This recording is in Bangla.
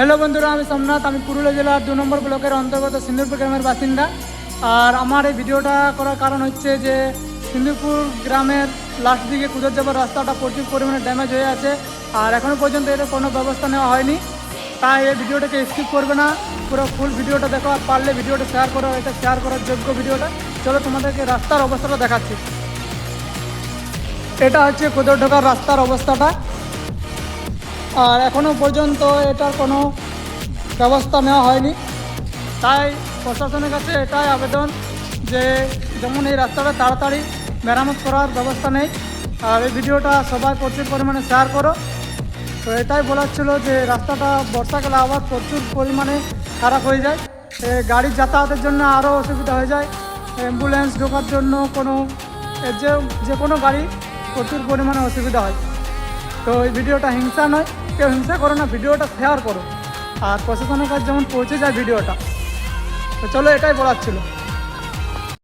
হ্যালো বন্ধুরা, আমি সোমনাথ। আমি পুরুলিয়া জেলার 2 নম্বর ব্লকের অন্তর্গত সিন্দুরপুর গ্রামের বাসিন্দা। আর আমার এই ভিডিওটা করার কারণ হচ্ছে যে সিন্দুরপুর গ্রামের লাস্ট দিকে কুদর যাবার রাস্তাটা প্রচুর পরিমাণে ড্যামেজ হয়ে আছে, আর এখনও পর্যন্ত এর কোনো ব্যবস্থা নেওয়া হয়নি। তাই এই ভিডিওটাকে স্কিপ করবে না, পুরো ফুল ভিডিওটা দেখো, আর পারলে ভিডিওটা শেয়ার করো। এটা শেয়ার করার যোগ্য ভিডিওটা। চলো তোমাদেরকে রাস্তার অবস্থাটা দেখাচ্ছি। এটা হচ্ছে কুদর ঢোকার রাস্তার অবস্থাটা, আর এখনও পর্যন্ত এটার কোনো ব্যবস্থা নেওয়া হয়নি। তাই প্রশাসনের কাছে এটাই আবেদন যে যেমন এই রাস্তাটা তাড়াতাড়ি মেরামত করার ব্যবস্থা নেই, আর এই ভিডিওটা সবাই প্রচুর পরিমাণে শেয়ার করো। তো এটাই বলার ছিল যে রাস্তাটা বর্ষাকালে আবার প্রচুর পরিমাণে খারাপ হয়ে যায়, গাড়ির যাতায়াতের জন্য আরও অসুবিধা হয়ে যায়, অ্যাম্বুলেন্স ঢোকার জন্য যে কোনো গাড়ি প্রচুর পরিমাণে অসুবিধা হয়। তো এই ভিডিওটা হিংসা নয়, কেউ হিংসা করো না, ভিডিওটা শেয়ার করো, আর প্রশাসনের কাছে যেমন পৌঁছে যায় ভিডিওটা। তো চলো, এটাই বলার ছিল।